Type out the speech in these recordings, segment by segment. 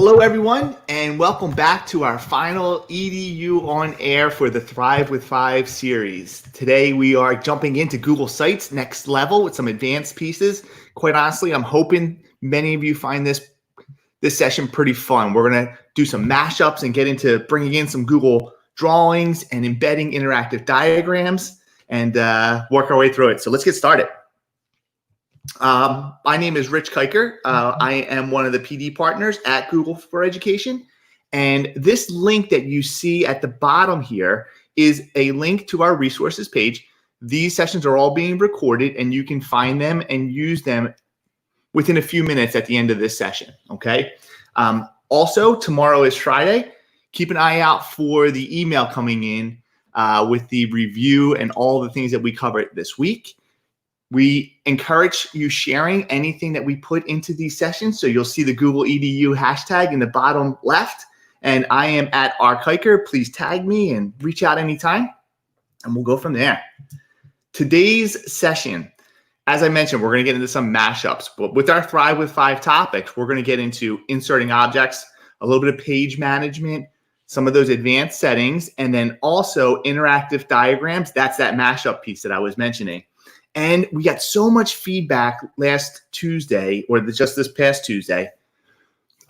Hello, everyone, and welcome back to our final EDU on air for the Thrive with 5 series. Today, we are jumping into Google Sites next level with some advanced pieces. Quite honestly, I'm hoping many of you find this session pretty fun. We're going to do some mashups and get into bringing in some Google drawings and embedding interactive diagrams and work our way through it. So let's get started. My name is Rich Kiker. I am one of the PD partners at Google for Education. And this link that you see at the bottom here is a link to our resources page. These sessions are all being recorded and you can find them and use them within a few minutes at the end of this session, okay? Also, tomorrow is Friday. Keep an eye out for the email coming in with the review and all the things that we covered this week. We encourage you sharing anything that we put into these sessions. So you'll see the Google EDU hashtag in the bottom left. And I am at rkiker. Please tag me and reach out anytime. And we'll go from there. Today's session, as I mentioned, we're going to get into some mashups. But with our Thrive with 5 topics, we're going to get into inserting objects, a little bit of page management, some of those advanced settings, and then also interactive diagrams. That's that mashup piece that I was mentioning. And we got so much feedback last Tuesday, or just this past Tuesday,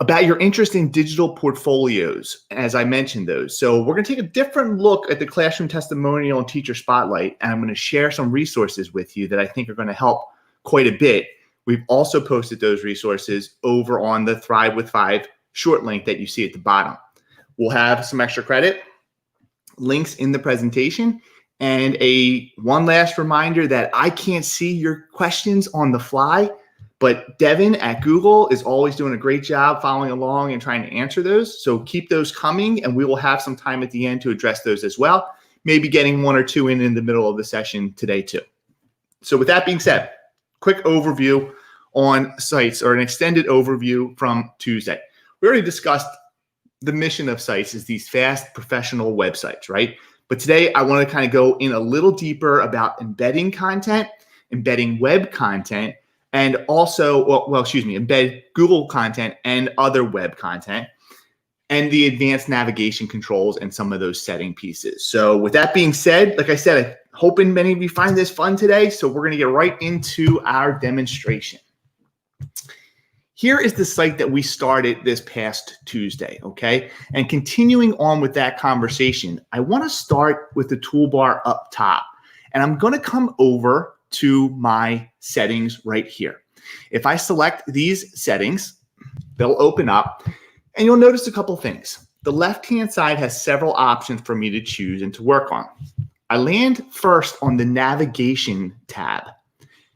about your interest in digital portfolios, as I mentioned those. So we're going to take a different look at the Classroom Testimonial and Teacher Spotlight, and I'm going to share some resources with you that I think are going to help quite a bit. We've also posted those resources over on the Thrive with 5 short link that you see at the bottom. We'll have some extra credit, links in the presentation, and one last reminder that I can't see your questions on the fly, but Devin at Google is always doing a great job following along and trying to answer those. So keep those coming, and we will have some time at the end to address those as well. Maybe getting 1 or 2 in the middle of the session today too. So with that being said, quick overview on sites, or an extended overview from Tuesday. We already discussed the mission of sites is these fast professional websites, right? But today I want to kind of go in a little deeper about embedding content, embedding web content, and also, embed Google content and other web content, and the advanced navigation controls and some of those setting pieces. So with that being said, like I said, I'm hoping many of you find this fun today. So we're going to get right into our demonstration. Here is the site that we started this past Tuesday, okay? And continuing on with that conversation, I want to start with the toolbar up top. And I'm going to come over to my settings right here. If I select these settings, they'll open up, and you'll notice a couple things. The left-hand side has several options for me to choose and to work on. I land first on the navigation tab.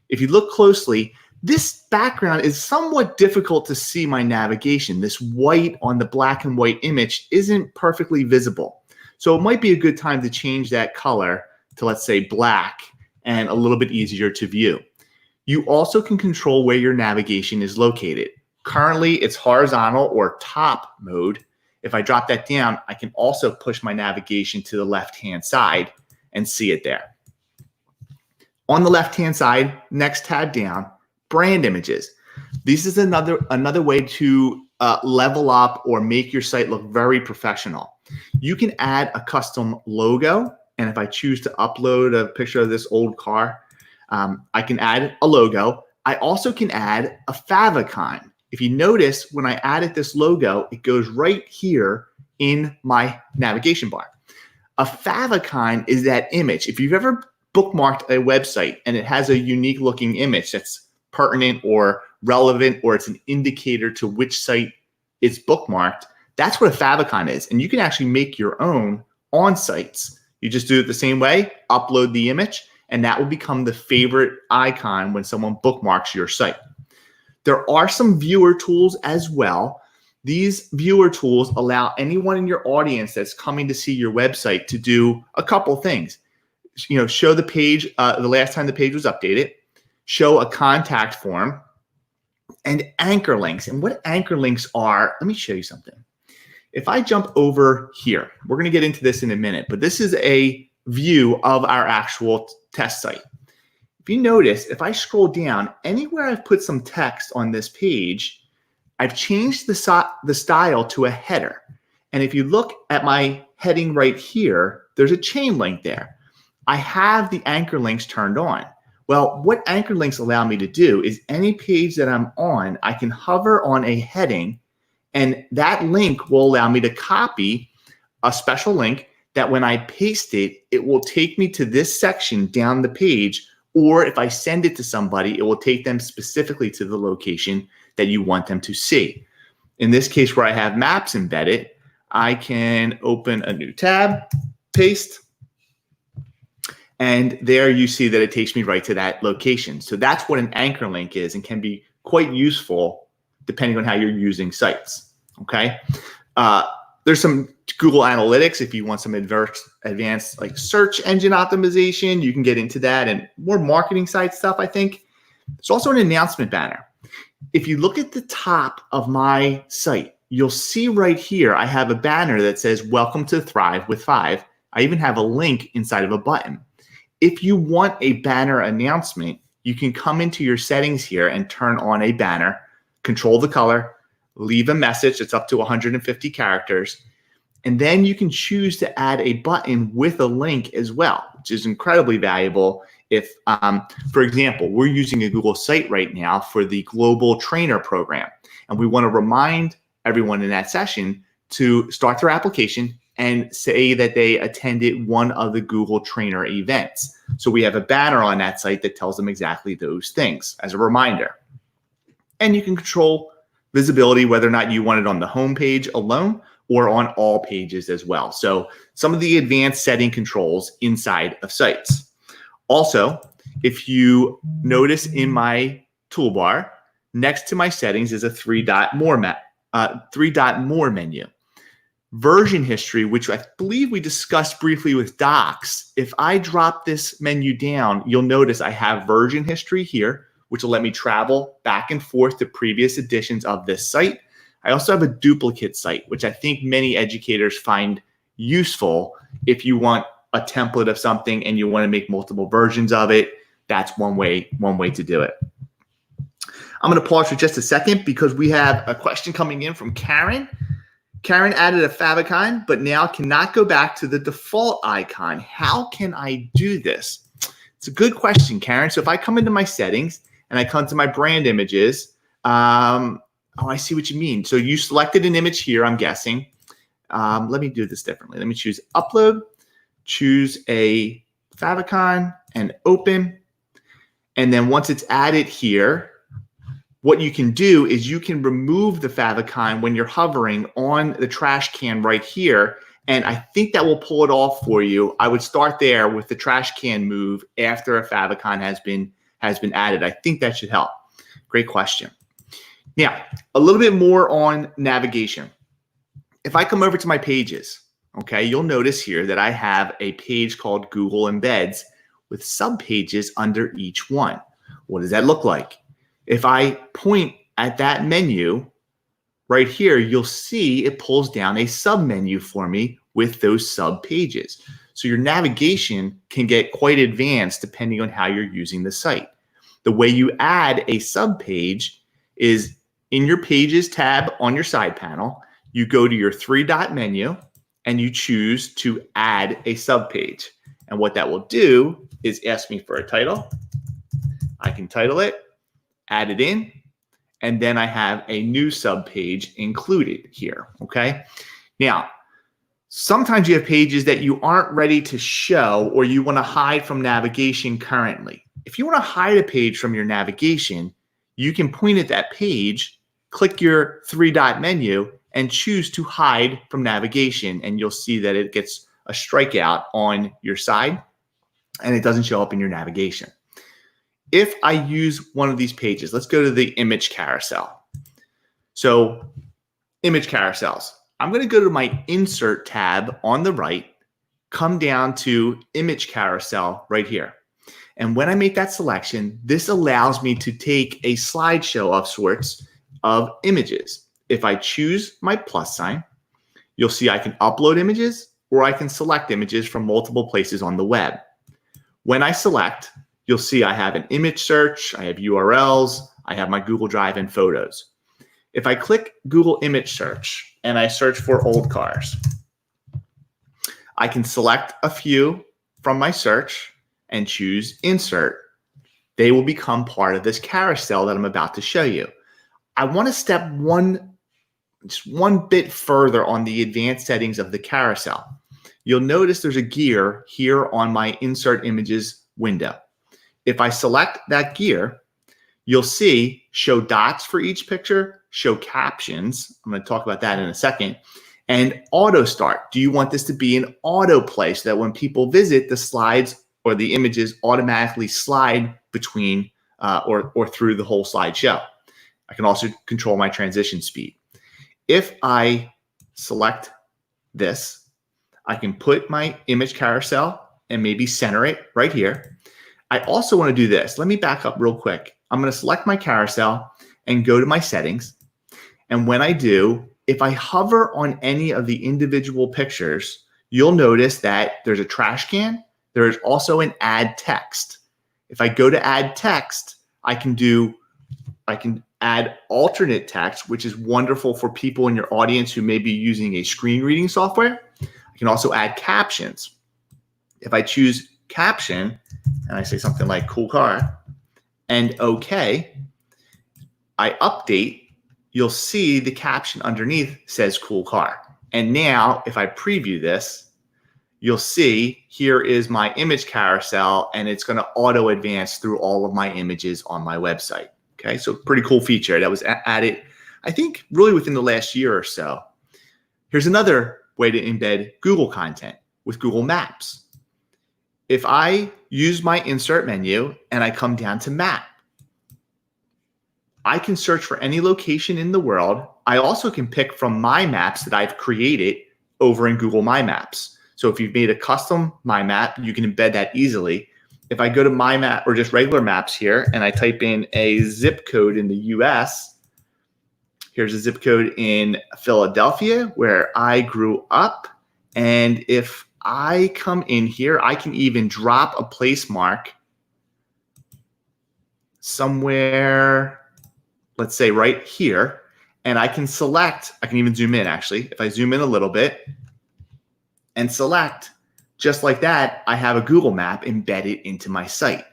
If you look closely, this background is somewhat difficult to see my navigation. This white on the black and white image isn't perfectly visible. So it might be a good time to change that color to, let's say, black, and a little bit easier to view. You also can control where your navigation is located. Currently, it's horizontal or top mode. If I drop that down, I can also push my navigation to the left-hand side and see it there. On the left-hand side, next tab down, brand images. This is another way to level up or make your site look very professional. You can add a custom logo, and if I choose to upload a picture of this old car, I can add a logo. I also can add a favicon. If you notice, when I added this logo, it goes right here in my navigation bar. A favicon is that image. If you've ever bookmarked a website and it has a unique looking image that's pertinent or relevant, or it's an indicator to which site it's bookmarked, that's what a favicon is. And you can actually make your own on sites. You just do it the same way, upload the image, and that will become the favorite icon when someone bookmarks your site. There are some viewer tools as well. These viewer tools allow anyone in your audience that's coming to see your website to do a couple things. Show the page, the last time the page was updated, show a contact form, and anchor links. And what anchor links are, let me show you something. If I jump over here, we're going to get into this in a minute, but this is a view of our actual test site. If you notice, if I scroll down, anywhere I've put some text on this page, I've changed the style to a header. And if you look at my heading right here, there's a chain link there. I have the anchor links turned on. Well, what anchor links allow me to do is any page that I'm on, I can hover on a heading, and that link will allow me to copy a special link that when I paste it, it will take me to this section down the page, or if I send it to somebody, it will take them specifically to the location that you want them to see. In this case where I have maps embedded, I can open a new tab, paste, and there you see that it takes me right to that location. So that's what an anchor link is and can be quite useful depending on how you're using sites, okay? There's some Google Analytics if you want some advanced like search engine optimization. You can get into that and more marketing site stuff, I think. There's also an announcement banner. If you look at the top of my site, you'll see right here, I have a banner that says, "Welcome to Thrive with 5." I even have a link inside of a button. If you want a banner announcement, you can come into your settings here and turn on a banner, control the color, leave a message that's up to 150 characters, and then you can choose to add a button with a link as well, which is incredibly valuable. If, for example, we're using a Google site right now for the Global Trainer Program, and we want to remind everyone in that session to start their application and say that they attended one of the Google Trainer events. So we have a banner on that site that tells them exactly those things as a reminder. And you can control visibility, whether or not you want it on the home page alone or on all pages as well. So some of the advanced setting controls inside of sites. Also, if you notice in my toolbar, next to my settings is a three-dot more menu. Version history, which I believe we discussed briefly with Docs. If I drop this menu down, you'll notice I have version history here, which will let me travel back and forth to previous editions of this site. I also have a duplicate site, which I think many educators find useful if you want a template of something and you want to make multiple versions of it. That's one way to do it. I'm going to pause for just a second because we have a question coming in from Karen. Karen added a favicon, but now cannot go back to the default icon. How can I do this? It's a good question, Karen. So if I come into my settings and I come to my brand images, oh, I see what you mean. So you selected an image here, I'm guessing. Let me do this differently. Let me choose upload, choose a favicon and open. And then once it's added here, what you can do is you can remove the favicon when you're hovering on the trash can right here. And I think that will pull it off for you. I would start there with the trash can move after a favicon has been added. I think that should help. Great question. Now, a little bit more on navigation. If I come over to my pages, okay, you'll notice here that I have a page called Google Embeds with subpages under each one. What does that look like? If I point at that menu right here, you'll see it pulls down a submenu for me with those sub pages. So your navigation can get quite advanced depending on how you're using the site. The way you add a sub page is in your Pages tab on your side panel, you go to your three-dot menu and you choose to add a sub page. And what that will do is ask me for a title. I can title it, add it in, and then I have a new sub page included here, okay? Now, sometimes you have pages that you aren't ready to show or you want to hide from navigation currently. If you want to hide a page from your navigation, you can point at that page, click your three-dot menu, and choose to hide from navigation, and you'll see that it gets a strikeout on your side, and it doesn't show up in your navigation. If I use one of these pages, let's go to the image carousel. So image carousels. I'm going to go to my Insert tab on the right, come down to Image Carousel right here. And when I make that selection, this allows me to take a slideshow of sorts of images. If I choose my plus sign, you'll see I can upload images or I can select images from multiple places on the web. When I select, you'll see I have an image search, I have URLs, I have my Google Drive and photos. If I click Google image search and I search for old cars, I can select a few from my search and choose insert. They will become part of this carousel that I'm about to show you. I want to step just one bit further on the advanced settings of the carousel. You'll notice there's a gear here on my insert images window. If I select that gear, you'll see show dots for each picture, show captions. I'm going to talk about that in a second. And auto start. Do you want this to be an autoplay so that when people visit, the slides or the images automatically slide between or through the whole slideshow? I can also control my transition speed. If I select this, I can put my image carousel and maybe center it right here. I also want to do this. Let me back up real quick. I'm going to select my carousel and go to my settings. And when I do, if I hover on any of the individual pictures, you'll notice that there's a trash can. There is also an add text. If I go to add text, I can add alternate text, which is wonderful for people in your audience who may be using a screen reading software. I can also add captions. If I choose caption and I say something like cool car and okay, I update, you'll see the caption underneath says cool car. And now if I preview this, you'll see here is my image carousel and it's going to auto advance through all of my images on my website. Okay, so pretty cool feature that was added, I think, really within the last year or so. Here's another way to embed Google content with Google Maps. If I use my insert menu and I come down to map, I can search for any location in the world. I also can pick from my maps that I've created over in Google My Maps. So if you've made a custom My Map, you can embed that easily. If I go to My Map or just regular maps here and I type in a zip code in the US, here's a zip code in Philadelphia where I grew up. And if I come in here, I can even drop a place mark somewhere, let's say right here, and I can select, I can even zoom in actually. If I zoom in a little bit and select, just like that, I have a Google map embedded into my site.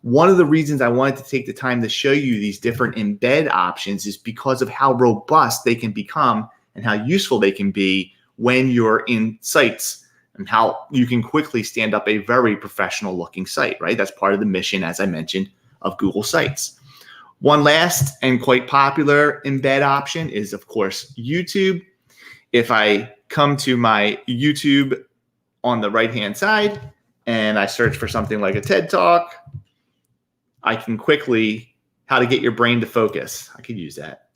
One of the reasons I wanted to take the time to show you these different embed options is because of how robust they can become and how useful they can be when you're in sites and how you can quickly stand up a very professional looking site, right? That's part of the mission, as I mentioned, of Google Sites. One last and quite popular embed option is, of course, YouTube. If I come to my YouTube on the right-hand side and I search for something like a TED Talk, I can quickly, how to get your brain to focus. I could use that.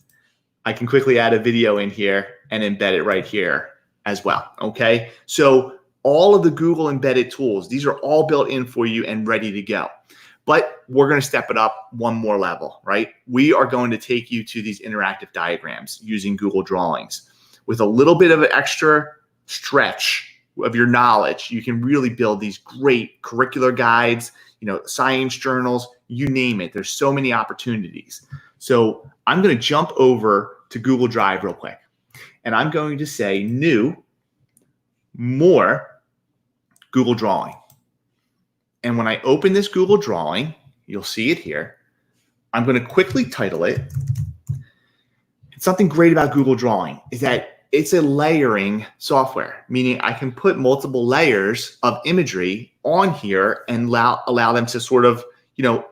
I can quickly add a video in here and embed it right here as well, okay? So all of the Google embedded tools, these are all built in for you and ready to go. But we're going to step it up one more level, right? We are going to take you to these interactive diagrams using Google Drawings. With a little bit of an extra stretch of your knowledge, you can really build these great curricular guides, science journals, you name it. There's so many opportunities. So I'm going to jump over to Google Drive real quick. And I'm going to say new, more, Google Drawing. And when I open this Google Drawing, you'll see it here. I'm going to quickly title it. Something great about Google Drawing is that it's a layering software, meaning I can put multiple layers of imagery on here and allow them to sort of,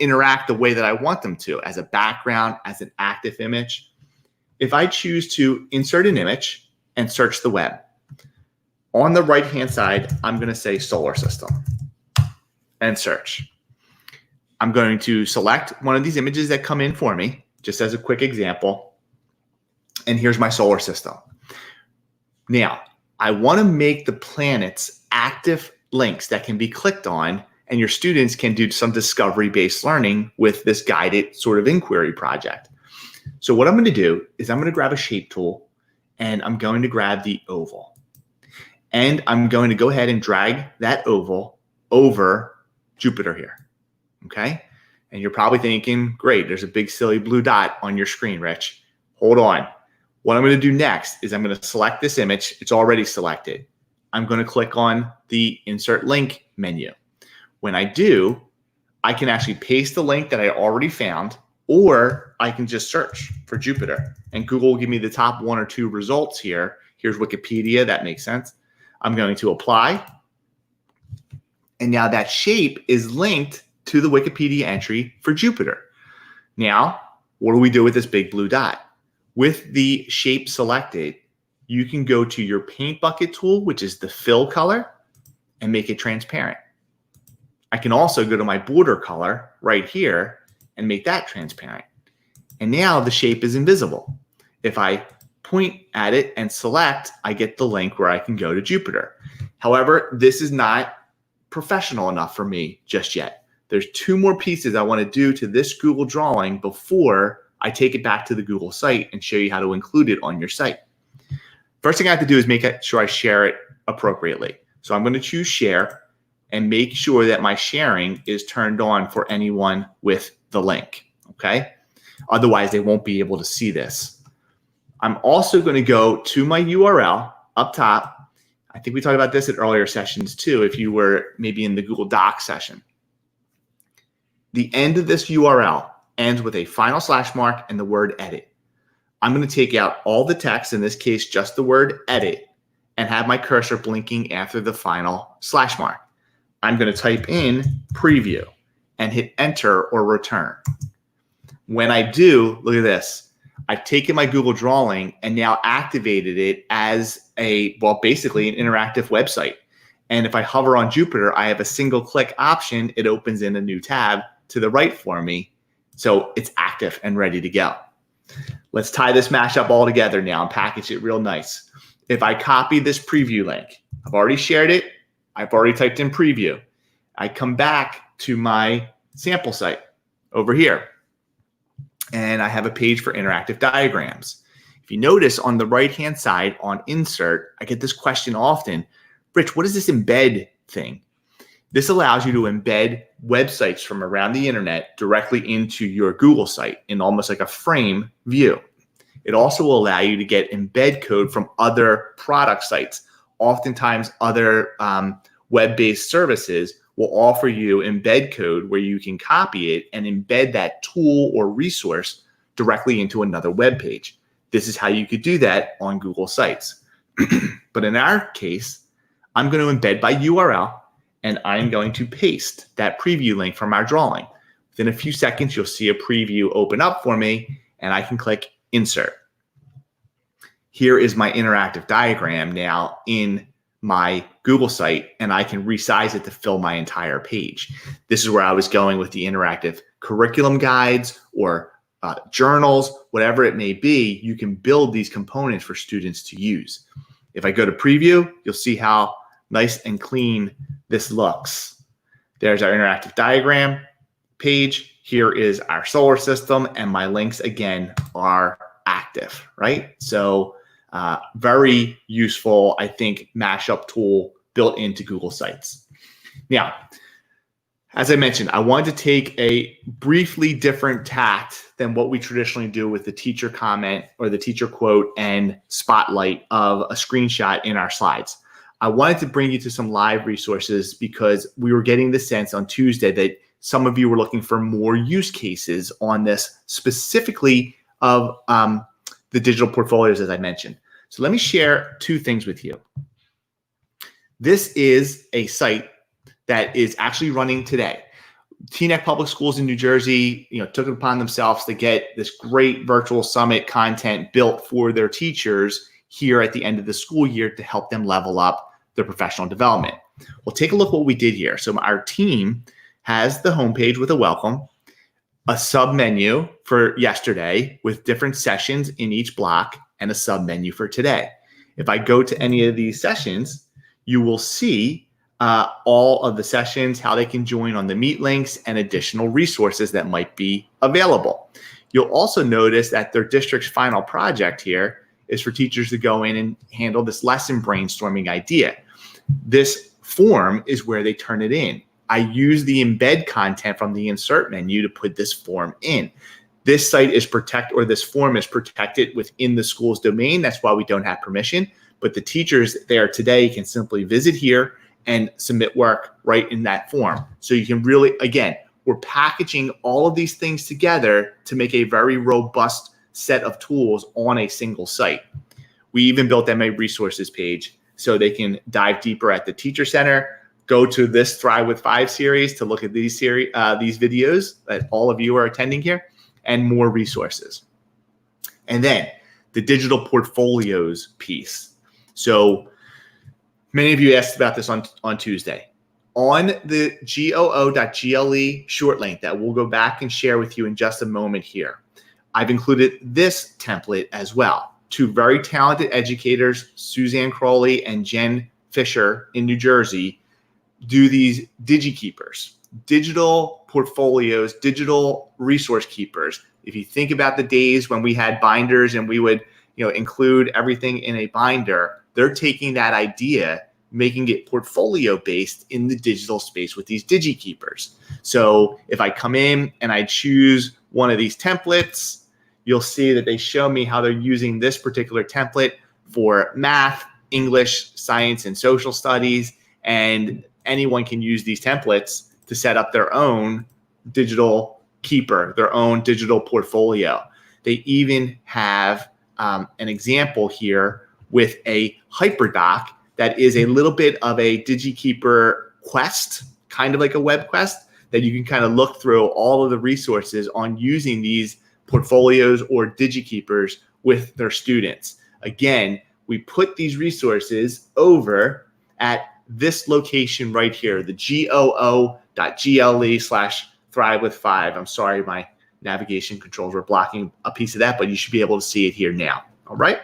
interact the way that I want them to, as a background, as an active image. If I choose to insert an image and search the web, on the right-hand side, I'm going to say solar system and search. I'm going to select one of these images that come in for me, just as a quick example. And here's my solar system. Now, I want to make the planets active links that can be clicked on, and your students can do some discovery-based learning with this guided sort of inquiry project. So what I'm going to do is I'm going to grab a shape tool, and I'm going to grab the oval. And I'm going to go ahead and drag that oval over Jupiter here, okay? And you're probably thinking, great, there's a big silly blue dot on your screen, Rich. Hold on. What I'm going to do next is I'm going to select this image. It's already selected. I'm going to click on the Insert Link menu. When I do, I can actually paste the link that I already found, or I can just search for Jupyter, and Google will give me the top 1 or 2 results here. Here's Wikipedia. That makes sense. I'm going to apply. And now that shape is linked to the Wikipedia entry for Jupyter. Now, what do we do with this big blue dot? With the shape selected, you can go to your paint bucket tool, which is the fill color, and make it transparent. I can also go to my border color right here and make that transparent. And now the shape is invisible. If I point at it and select, I get the link where I can go to Jupyter. However, this is not professional enough for me just yet. There's 2 more pieces I want to do to this Google drawing before I take it back to the Google site and show you how to include it on your site. First thing I have to do is make sure I share it appropriately. So I'm going to choose share and make sure that my sharing is turned on for anyone with the link, okay? Otherwise, they won't be able to see this. I'm also going to go to my URL up top. I think we talked about this at earlier sessions too, if you were maybe in the Google Docs session. The end of this URL ends with a final slash mark and the word edit. I'm going to take out all the text, in this case, just the word edit, and have my cursor blinking after the final slash mark. I'm going to type in preview and hit enter or return. When I do, look at this. I've taken my Google drawing and now activated it as basically an interactive website. And if I hover on Jupyter, I have a single click option. It opens in a new tab to the right for me. So it's active and ready to go. Let's tie this mashup all together now and package it real nice. If I copy this preview link, I've already shared it. I've already typed in preview. I come back to my sample site over here, and I have a page for interactive diagrams. If you notice on the right-hand side on insert, I get this question often, Rich, what is this embed thing? This allows you to embed websites from around the internet directly into your Google site in almost like a frame view. It also will allow you to get embed code from other product sites. Oftentimes, other web-based services will offer you embed code where you can copy it and embed that tool or resource directly into another web page. This is how you could do that on Google Sites. But in our case, I'm going to embed by URL, and I'm going to paste that preview link from our drawing. Within a few seconds, you'll see a preview open up for me, and I can click Insert. Here is my interactive diagram now in my Google site, and I can resize it to fill my entire page. This is where I was going with the interactive curriculum guides or journals, whatever it may be. You can build these components for students to use. If I go to preview, you'll see how nice and clean this looks. There's our interactive diagram page. Here is our solar system, and my links again are active, right? So very useful, I think, mashup tool built into Google Sites. Now, as I mentioned, I wanted to take a briefly different tact than what we traditionally do with the teacher comment or the teacher quote and spotlight of a screenshot in our slides. I wanted to bring you to some live resources because we were getting the sense on Tuesday that some of you were looking for more use cases on this, specifically of the digital portfolios, as I mentioned. So let me share 2 things with you. This is a site that is actually running today. Teaneck Public Schools in New Jersey, took it upon themselves to get this great virtual summit content built for their teachers here at the end of the school year to help them level up their professional development. Well, take a look what we did here. So our team has the homepage with a welcome, a sub menu for yesterday with different sessions in each block, and a sub menu for today. If I go to any of these sessions, you will see all of the sessions, how they can join on the Meet links, and additional resources that might be available. You'll also notice that their district's final project here is for teachers to go in and handle this lesson brainstorming idea. This form is where they turn it in. I use the embed content from the insert menu to put this form in. This site is this form is protected within the school's domain. That's why we don't have permission. But the teachers there today can simply visit here and submit work right in that form. So you can really, again, we're packaging all of these things together to make a very robust set of tools on a single site. We even built them a resources page so they can dive deeper at the Teacher Center, go to this Thrive with 5 series to look at these videos that all of you are attending here, and more resources. And then the digital portfolios piece. So many of you asked about this on Tuesday. On the goo.gle short link that we'll go back and share with you in just a moment here, I've included this template as well. 2 very talented educators, Suzanne Crowley and Jen Fisher in New Jersey, do these DigiKeepers, digital portfolios, digital resource keepers. If you think about the days when we had binders and we would, include everything in a binder, they're taking that idea, making it portfolio based in the digital space with these DigiKeepers. So if I come in and I choose one of these templates, you'll see that they show me how they're using this particular template for math, English, science, and social studies. And anyone can use these templates to set up their own digital keeper, their own digital portfolio. They even have an example here with a HyperDoc that is a little bit of a DigiKeeper quest, kind of like a web quest, that you can kind of look through all of the resources on using these portfolios or DigiKeepers with their students. Again, we put these resources over at this location right here, the goo.gle/Thrive with 5. I'm sorry, my navigation controls were blocking a piece of that, but you should be able to see it here now. All right.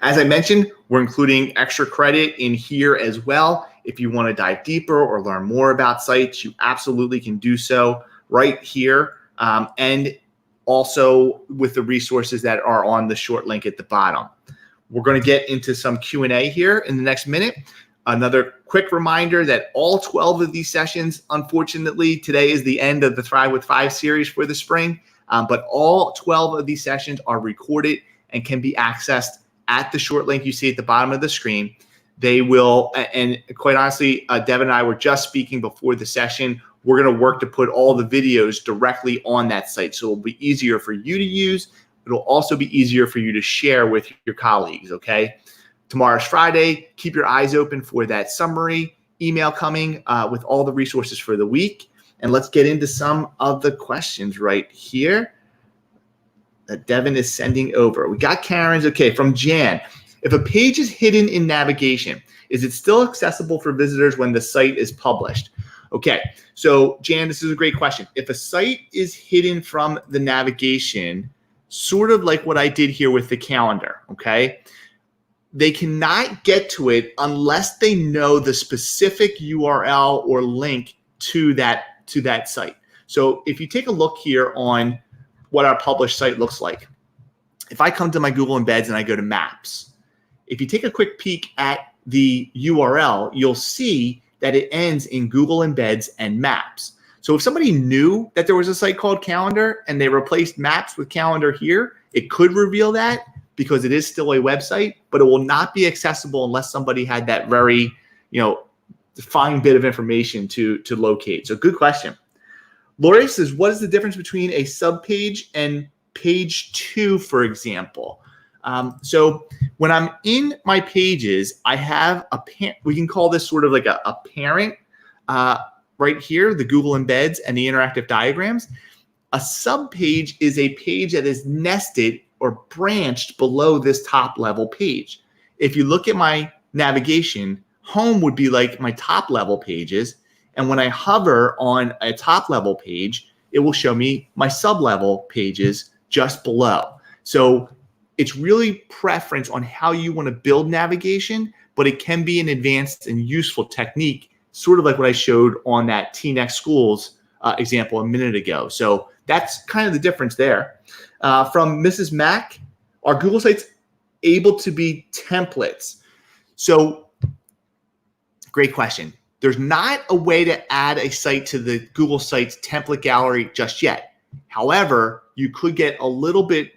As I mentioned, we're including extra credit in here as well. If you want to dive deeper or learn more about sites, you absolutely can do so right here. And also with the resources that are on the short link at the bottom. We're going to get into some Q&A here in the next minute. Another quick reminder that all 12 of these sessions, unfortunately, today is the end of the Thrive with 5 series for the spring, but all 12 of these sessions are recorded and can be accessed at the short link you see at the bottom of the screen. They will, and quite honestly, Devin and I were just speaking before the session. We're going to work to put all the videos directly on that site, so it'll be easier for you to use. It'll also be easier for you to share with your colleagues, okay? Tomorrow's Friday. Keep your eyes open for that summary email coming with all the resources for the week. And let's get into some of the questions right here that Devin is sending over. We got Karen's, okay, from Jan. If a page is hidden in navigation, is it still accessible for visitors when the site is published? Okay, so Jan, this is a great question. If a site is hidden from the navigation, sort of like what I did here with the calendar, okay? They cannot get to it unless they know the specific URL or link to that site. So if you take a look here on what our published site looks like, if I come to my Google Embeds and I go to Maps, if you take a quick peek at the URL, you'll see that it ends in Google Embeds and Maps. So if somebody knew that there was a site called Calendar and they replaced Maps with Calendar here, it could reveal that because it is still a website, but it will not be accessible unless somebody had that very, fine bit of information to locate. So good question. Lori says, what is the difference between a subpage and page 2, for example? So when I'm in my pages, I have we can call this sort of like a parent right here, the Google Embeds and the interactive diagrams. A subpage is a page that is nested or branched below this top level page. If you look at my navigation, home would be like my top level pages. And when I hover on a top level page, it will show me my sub level pages just below. So it's really preference on how you want to build navigation, but it can be an advanced and useful technique, sort of like what I showed on that TNext Schools example a minute ago. So that's kind of the difference there. From Mrs. Mack, are Google Sites able to be templates? So great question. There's not a way to add a site to the Google Sites template gallery just yet. However, you could get a little bit,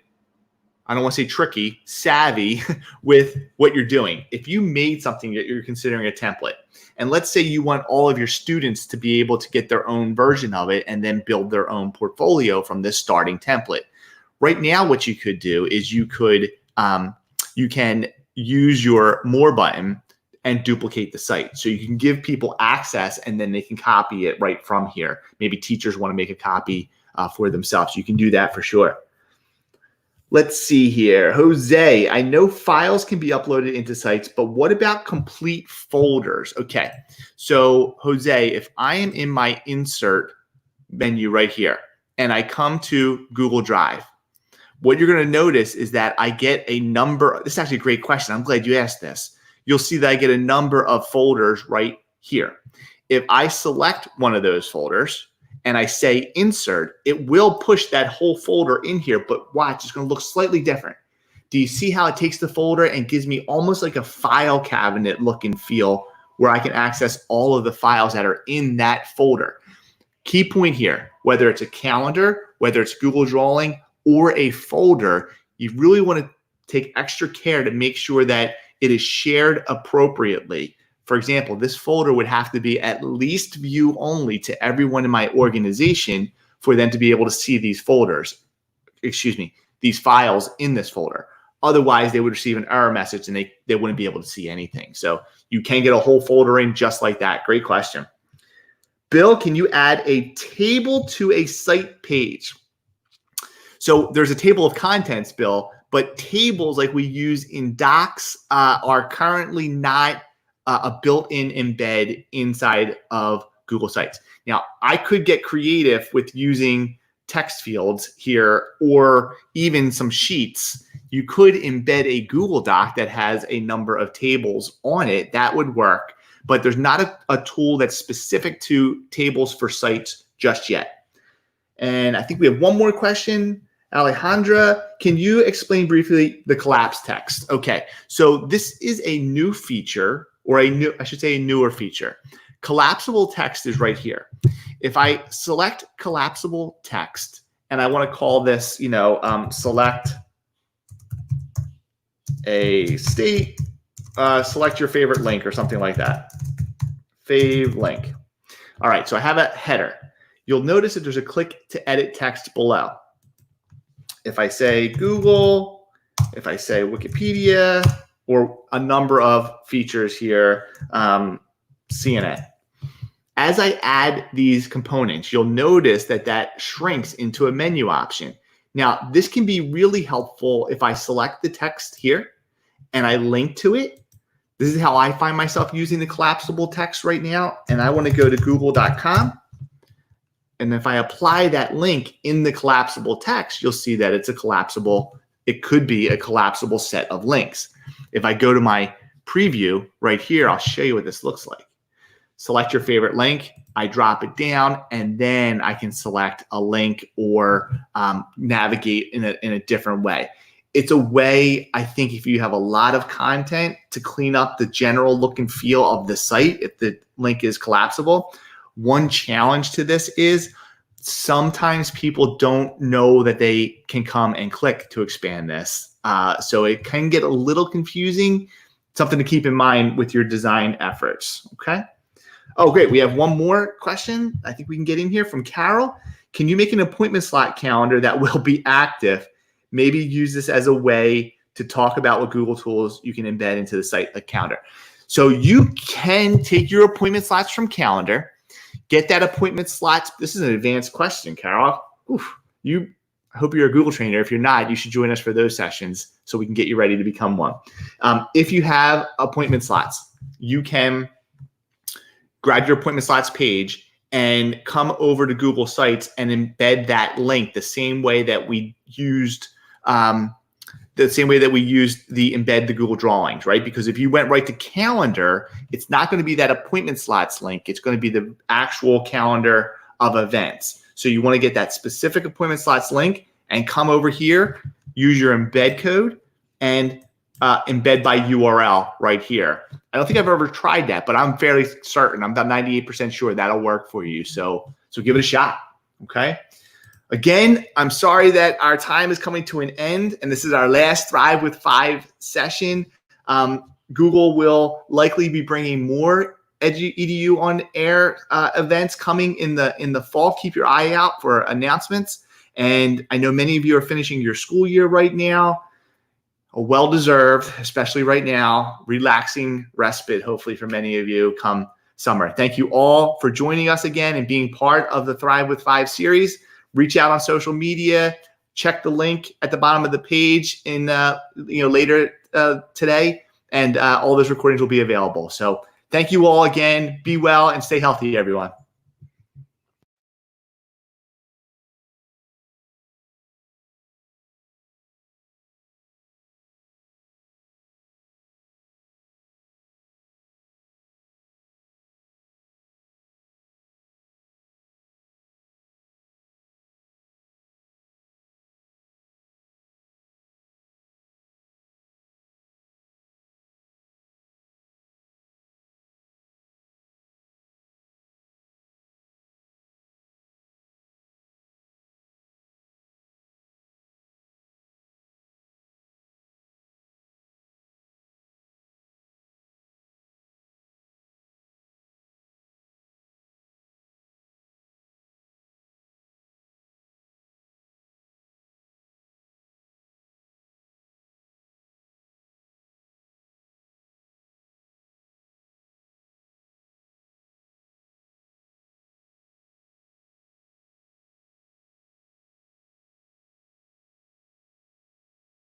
I don't want to say tricky, savvy with what you're doing. If you made something that you're considering a template, and let's say you want all of your students to be able to get their own version of it and then build their own portfolio from this starting template. Right now, what you could do is you can use your More button and duplicate the site. So you can give people access and then they can copy it right from here. Maybe teachers want to make a copy for themselves. You can do that for sure. Let's see here. Jose, I know files can be uploaded into sites, but what about complete folders? Okay, so Jose, if I am in my insert menu right here and I come to Google Drive, what you're going to notice is that I get a number. This is actually a great question. I'm glad you asked this. You'll see that I get a number of folders right here. If I select one of those folders, and I say insert, it will push that whole folder in here, but watch, it's going to look slightly different. Do you see how it takes the folder and gives me almost like a file cabinet look and feel where I can access all of the files that are in that folder? Key point here, whether it's a calendar, whether it's Google Drawing or a folder, you really want to take extra care to make sure that it is shared appropriately. For example, this folder would have to be at least view only to everyone in my organization for them to be able to see these these files in this folder. Otherwise, they would receive an error message and they wouldn't be able to see anything. So you can get a whole folder in just like that. Great question. Bill, can you add a table to a site page? So there's a table of contents, Bill, but tables like we use in Docs are currently not a built-in embed inside of Google Sites. Now, I could get creative with using text fields here or even some sheets. You could embed a Google Doc that has a number of tables on it. That would work, but there's not a tool that's specific to tables for sites just yet. And I think we have one more question. Alejandra, can you explain briefly the collapse text? Okay, so this is a new feature, or a newer feature. Collapsible text is right here. If I select collapsible text and I want to call this, select a state, select your favorite link or something like that. Fave link. All right, so I have a header. You'll notice that there's a click to edit text below. If I say Google, if I say Wikipedia, or a number of features here, CNN. As I add these components, you'll notice that shrinks into a menu option. Now, this can be really helpful if I select the text here and I link to it. This is how I find myself using the collapsible text right now. And I want to go to google.com. And if I apply that link in the collapsible text, you'll see that it could be a collapsible set of links. If I go to my preview right here, I'll show you what this looks like. Select your favorite link, I drop it down, and then I can select a link or navigate in a different way. It's a way, I think, if you have a lot of content, to clean up the general look and feel of the site if the link is collapsible. One challenge to this is sometimes people don't know that they can come and click to expand this. So it can get a little confusing. Something to keep in mind with your design efforts, okay? Oh, great. We have one more question I think we can get in here from Carol. Can you make an appointment slot calendar that will be active? Maybe use this as a way to talk about what Google tools you can embed into the site, like calendar. So you can take your appointment slots from calendar, get that appointment slots. This is an advanced question, Carol. Oof, I hope you're a Google trainer. If you're not, you should join us for those sessions so we can get you ready to become one. If you have appointment slots, you can grab your appointment slots page and come over to Google Sites and embed that link the same way that we used the embed the Google Drawings, right? Because if you went right to calendar, it's not going to be that appointment slots link. It's going to be the actual calendar of events. So you want to get that specific appointment slots link and come over here, use your embed code and embed by URL right here. I don't think I've ever tried that, but I'm fairly certain. I'm about 98% sure that'll work for you. So give it a shot, okay? Again, I'm sorry that our time is coming to an end, and this is our last Thrive with 5 session. Google will likely be bringing more EDU on air events coming in the fall. Keep your eye out for announcements. And I know many of you are finishing your school year right now. A well-deserved, especially right now, relaxing respite, hopefully for many of you come summer. Thank you all for joining us again and being part of the Thrive with 5 series. Reach out on social media. Check the link at the bottom of the page in later today, and all those recordings will be available. So thank you all again. Be well and stay healthy, everyone.